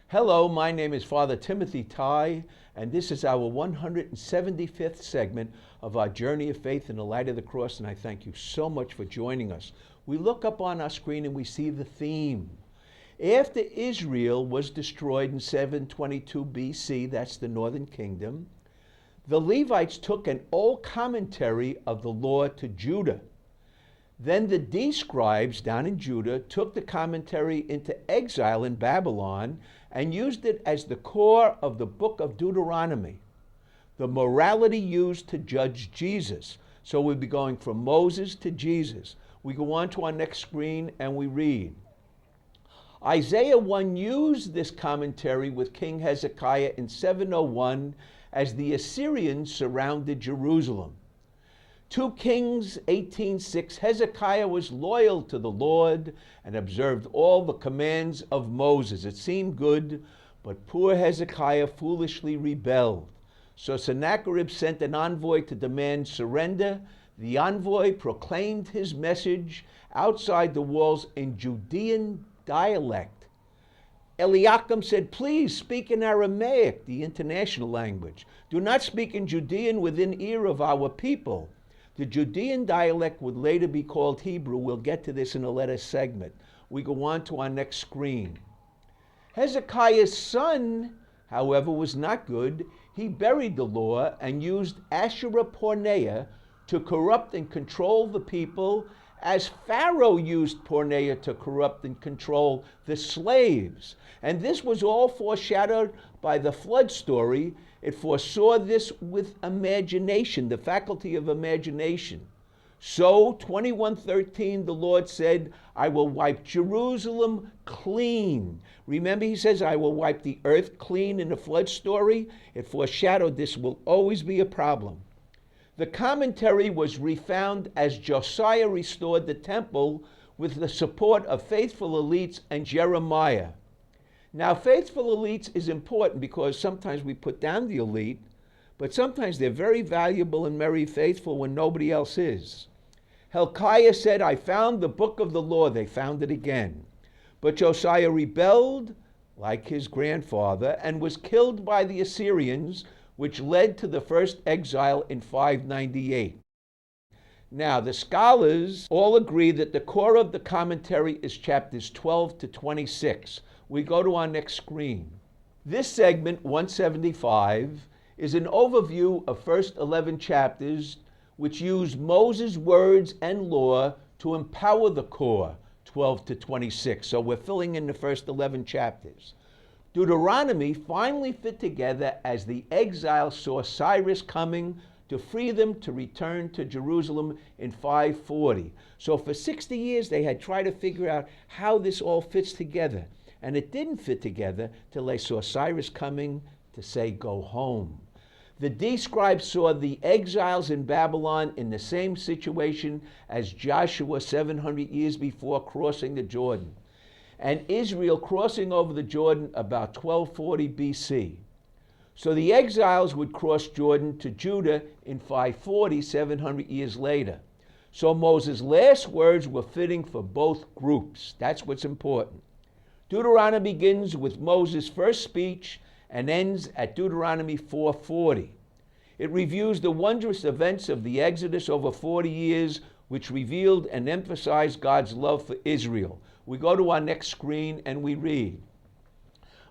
Hello, my name is Father Timothy Tighe, and this is our 175th segment of our journey of faith in the light of the cross, and I thank you so much for joining us. We look up on our screen and we see the theme. After Israel was destroyed in 722 BC, that's the northern kingdom, the Levites took an old commentary of the law to Judah. Then the D-scribes down in Judah took the commentary into exile in Babylon and used it as the core of the book of Deuteronomy, the morality used to judge Jesus. So we'll be going from Moses to Jesus. We go on to our next screen and we read. Isaiah 1 used this commentary with King Hezekiah in 701 as the Assyrians surrounded Jerusalem. 2 Kings 18:6, Hezekiah was loyal to the Lord and observed all the commands of Moses. It seemed good, but poor Hezekiah foolishly rebelled. So Sennacherib sent an envoy to demand surrender. The envoy proclaimed his message outside the walls in Judean dialect. Eliakim said, please speak in Aramaic, the international language. Do not speak in Judean within ear of our people. The Judean dialect would later be called Hebrew. We'll get to this in a later segment. We go on to our next screen. Hezekiah's son, however, was not good. He buried the law and used Asherah Porneia to corrupt and control the people, as Pharaoh used Porneia to corrupt and control the slaves. And this was all foreshadowed by the flood story. It foresaw this with imagination, the faculty of imagination. So, 21:13, the Lord said, I will wipe Jerusalem clean. Remember, he says, I will wipe the earth clean in the flood story. It foreshadowed this will always be a problem. The commentary was refound as Josiah restored the temple with the support of faithful elites and Jeremiah. Now, faithful elites is important because sometimes we put down the elite, but sometimes they're very valuable and very faithful when nobody else is. Hilkiah said, I found the book of the law. They found it again. But Josiah rebelled, like his grandfather, and was killed by the Assyrians, which led to the first exile in 598. Now, the scholars all agree that the core of the commentary is chapters 12 to 26. We go to our next screen. This segment, 175, is an overview of first 11 chapters, which use Moses' words and law to empower the core, 12 to 26. So we're filling in the first 11 chapters. Deuteronomy finally fit together as the exiles saw Cyrus coming to free them to return to Jerusalem in 540. So for 60 years they had tried to figure out how this all fits together. And it didn't fit together till they saw Cyrus coming to say, go home. The D-scribes saw the exiles in Babylon in the same situation as Joshua 700 years before crossing the Jordan, and Israel crossing over the Jordan about 1240 BC. So the exiles would cross Jordan to Judah in 540, 700 years later. So Moses' last words were fitting for both groups. That's what's important. Deuteronomy begins with Moses' first speech and ends at Deuteronomy 4:40. It reviews the wondrous events of the Exodus over 40 years, which revealed and emphasized God's love for Israel. We go to our next screen and we read.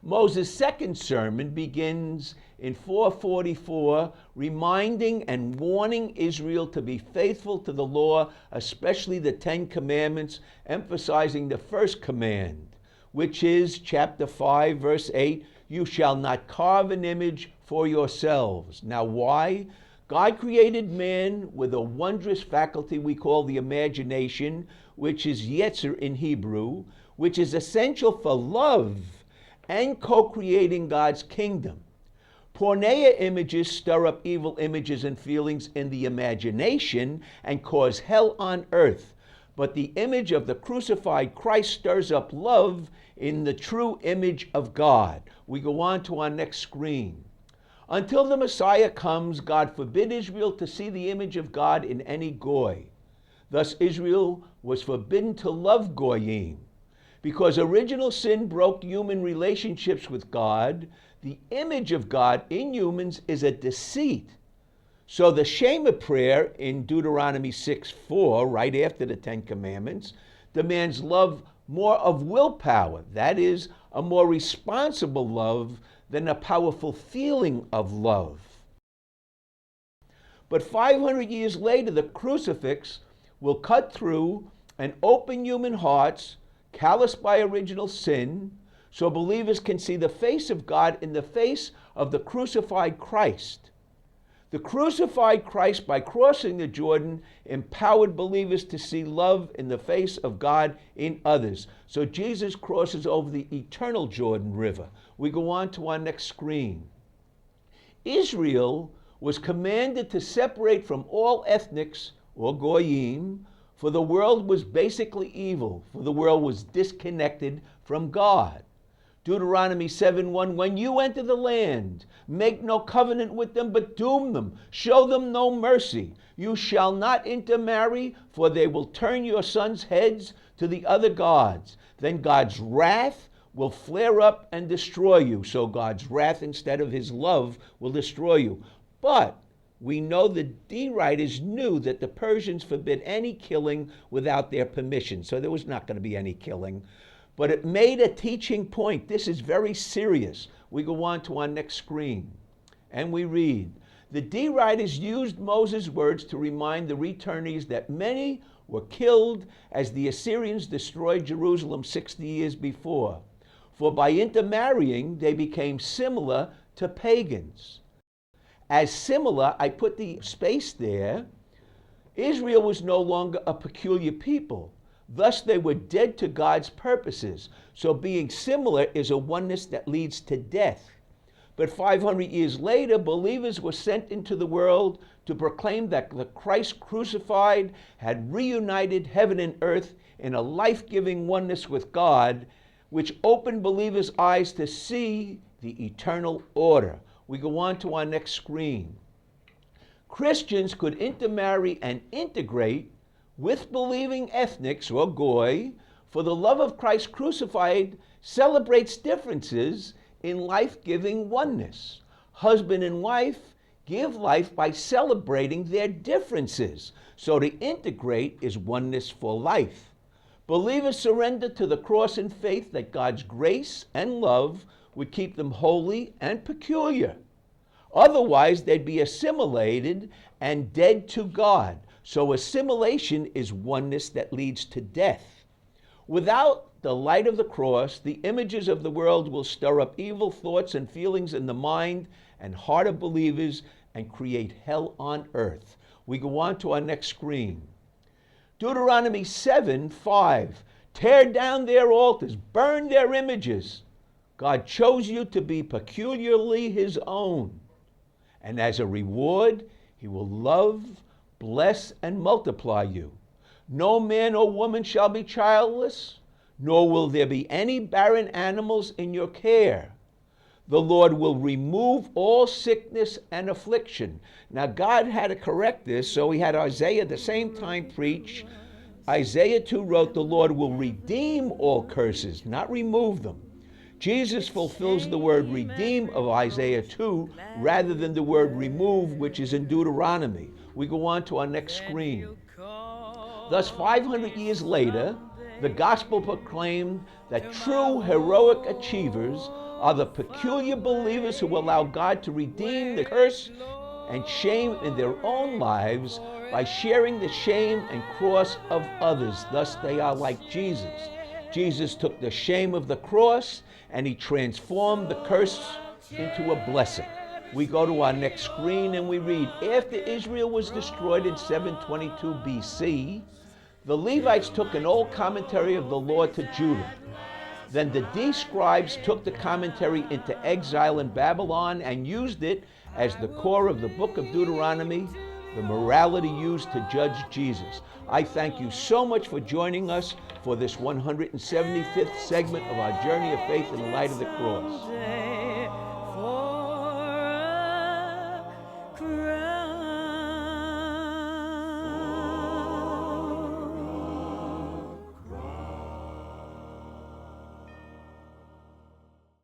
Moses' second sermon begins in 444, reminding and warning Israel to be faithful to the law, especially the 10 Commandments, emphasizing the first command, which is chapter 5, verse 8, you shall not carve an image for yourselves. Now why? God created man with a wondrous faculty we call the imagination, which is yetzer in Hebrew, which is essential for love and co-creating God's kingdom. Porneia images stir up evil images and feelings in the imagination and cause hell on earth. But the image of the crucified Christ stirs up love in the true image of God. We go on to our next screen. Until the Messiah comes, God forbid Israel to see the image of God in any goy. Thus Israel was forbidden to love goyim. Because original sin broke human relationships with God, the image of God in humans is a deceit. So the Shema prayer in Deuteronomy 6:4, right after the Ten Commandments, demands love more of willpower. That is, a more responsible love than a powerful feeling of love. But 500 years later, the crucifix will cut through and open human hearts, calloused by original sin, so believers can see the face of God in the face of the crucified Christ. The crucified Christ, by crossing the Jordan, empowered believers to see love in the face of God in others. So Jesus crosses over the eternal Jordan River. We go on to our next screen. Israel was commanded to separate from all ethnics, or goyim, for the world was basically evil, for the world was disconnected from God. Deuteronomy 7:1, when you enter the land, make no covenant with them, but doom them, show them no mercy. You shall not intermarry, for they will turn your sons' heads to the other gods. Then God's wrath will flare up and destroy you. So God's wrath, instead of his love, will destroy you. But we know the D-writers knew that the Persians forbid any killing without their permission. So there was not going to be any killing. But it made a teaching point. This is very serious. We go on to our next screen. And we read, the D-writers used Moses' words to remind the returnees that many were killed as the Assyrians destroyed Jerusalem 60 years before. For by intermarrying, they became similar to pagans. As similar, I put the space there, Israel was no longer a peculiar people. Thus, they were dead to God's purposes. So being similar is a oneness that leads to death. But 500 years later, believers were sent into the world to proclaim that the Christ crucified had reunited heaven and earth in a life-giving oneness with God, which opened believers' eyes to see the eternal order. We go on to our next screen. Christians could intermarry and integrate with believing ethnics, or goy, for the love of Christ crucified celebrates differences in life-giving oneness. Husband and wife give life by celebrating their differences. So to integrate is oneness for life. Believers surrender to the cross in faith that God's grace and love would keep them holy and peculiar. Otherwise, they'd be assimilated and dead to God. So assimilation is oneness that leads to death. Without the light of the cross, the images of the world will stir up evil thoughts and feelings in the mind and heart of believers and create hell on earth. We go on to our next screen. Deuteronomy 7:5, tear down their altars, burn their images. God chose you to be peculiarly his own. And as a reward, he will love, bless, and multiply you. No man or woman shall be childless, nor will there be any barren animals in your care. The Lord will remove all sickness and affliction. Now, God had to correct this, so he had Isaiah at the same time preach. Isaiah 2 wrote, the Lord will redeem all curses, not remove them. Jesus fulfills the word redeem of Isaiah 2 rather than the word remove, which is in Deuteronomy. We go on to our next screen. Thus, 500 years later, the gospel proclaimed that true heroic achievers are the peculiar believers who allow God to redeem the curse and shame in their own lives by sharing the shame and cross of others. Thus, they are like Jesus. Jesus took the shame of the cross and he transformed the curse into a blessing. We go to our next screen and we read, after Israel was destroyed in 722 BC, the Levites took an old commentary of the law to Judah. Then the D-scribes took the commentary into exile in Babylon and used it as the core of the book of Deuteronomy, the morality used to judge Jesus. I thank you so much for joining us for this 175th segment of our journey of faith in the light of the cross.